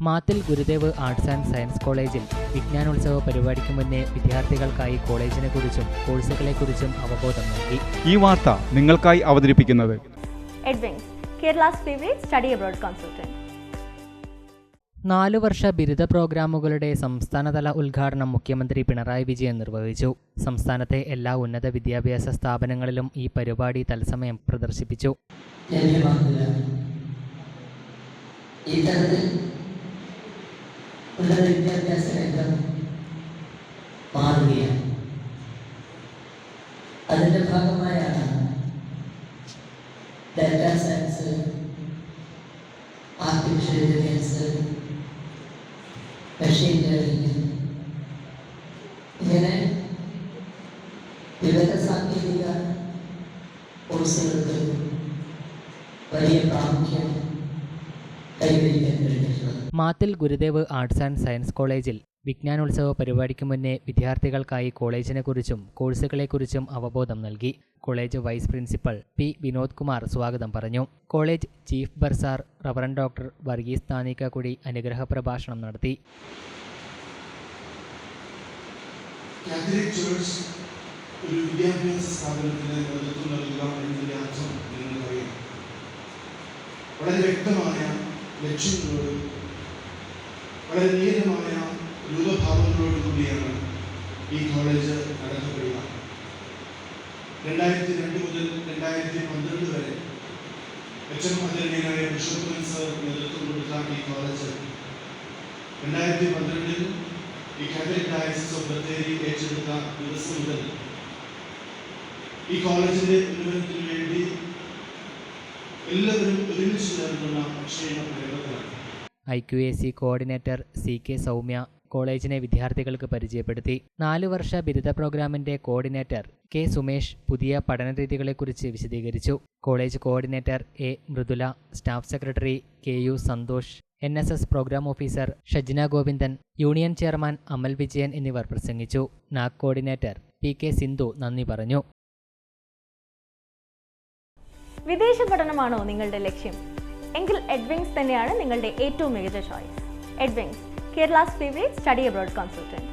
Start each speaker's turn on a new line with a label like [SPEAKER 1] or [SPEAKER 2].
[SPEAKER 1] മാത്തിൽ Gurudev arts and science കോളേജിൽ വിജ്ഞാനോത്സവ പരിപാടിക്ക് മുന്നേ വിദ്യാർത്ഥികൾക്കായി കോളേജിനെക്കുറിച്ചും കോഴ്സുകളെക്കുറിച്ചും അവബോധം നൽകി.
[SPEAKER 2] ഈ വാർത്ത നിങ്ങൾക്കായി അവതരിപ്പിക്കുന്നത്
[SPEAKER 3] Edwings, Kerala's favorite study abroad consultant.
[SPEAKER 1] 4 വർഷ ബിരുദ പ്രോഗ്രാമുകളുടെ സംസ്ഥാനതല ഉദ്ഘാടനം മുഖ്യമന്ത്രി പിണറായി വിജയൻ നിർവഹിച്ചു. സംസ്ഥാനത്തെ എല്ലാ ഉന്നത വിദ്യാഭ്യാസ സ്ഥാപനങ്ങളിലും ഈ പരിപാടി തത്സമയം പ്രദർശിപ്പിച്ചു.
[SPEAKER 4] ഉന്നത വിദ്യാഭ്യാസ രംഗം മാറുകയാണ്. അതിൻ്റെ ഭാഗമായാണ് data science, artificial intelligence, machine learning, ഇങ്ങനെ വിവിധ സാങ്കേതിക കോഴ്സുകൾക്ക് വലിയ പ്രാമുഖ്യം കൈവരിക്കാൻ കഴിഞ്ഞിട്ടുള്ളത്.
[SPEAKER 1] മാത്തിൽ ഗുരുദേവ് ആർട്സ് ആൻഡ് സയൻസ് കോളേജിൽ വിജ്ഞാനോത്സവ പരിപാടിക്ക് മുന്നേ വിദ്യാർത്ഥികൾക്കായി കോളേജിനെക്കുറിച്ചും കോഴ്സുകളെക്കുറിച്ചും അവബോധം നൽകി. College vice principal P Vinod Kumar സ്വാഗതം പറഞ്ഞു. College chief bursar Reverend doctor Varghese Thanikkakudi അനുഗ്രഹ പ്രഭാഷണം നടത്തി.
[SPEAKER 5] കാത്തലിക് ചർച്ച് ഒരു വിദ്യാഭ്യാസ സ്ഥാപനത്തിന് നേതൃത്വം നൽകുക എന്നതിൻ്റെ അർത്ഥം നിങ്ങൾക്കറിയാം. വളരെ വ്യക്തമായ ലക്ഷ്യങ്ങളോടും വളരെ നിയതമായ രൂപഭാവങ്ങളോടും കൂടിയാണ് ഈ കോളേജ് നടത്തപ്പെടുക. 2002 മുതൽ 2012 വരെ ഏറ്റവും ആദരണീയനായ ബിഷപ്പ് സർ നേതൃത്വം കൊടുത്ത ഈ കോളേജ് 2012 ഈ കാത്തലിക് ഡയസിസ് ഓഫ് ബത്തേരി ഏറ്റെടുത്ത ദിവസം മുതൽ ഈ കോളേജിന്റെ ഉന്നമനത്തിന് വേണ്ടി എല്ലാവരും ഒരുമിച്ച് ചേർന്നുള്ള അക്ഷയ പ്രയത്നത്തിലാണ്.
[SPEAKER 1] IQAC കോർഡിനേറ്റർ CK സൗമ്യ കോളേജിനെ വിദ്യാർത്ഥികൾക്ക് പരിചയപ്പെടുത്തി. 4 വർഷ ബിരുദ പ്രോഗ്രാമിന്റെ കോർഡിനേറ്റർ K സുമേഷ് പുതിയ പഠനരീതികളെക്കുറിച്ച് വിശദീകരിച്ചു. College coordinator A Mridula, staff secretary KU Santhosh, NSS programme officer Shajna Govindan, union chairman Amal Vijayan എന്നിവർ പ്രസംഗിച്ചു. NAC കോർഡിനേറ്റർ PK സിന്ധു നന്ദി പറഞ്ഞു.
[SPEAKER 3] വിദേശ പഠനമാണോ നിങ്ങളുടെ ലക്ഷ്യം? എങ്കിൽ എഡ്വിങ്സ് തന്നെയാണ് നിങ്ങളുടെ ഏറ്റവും മികച്ച choice. Edwings, Kerala's favorite study abroad consultant.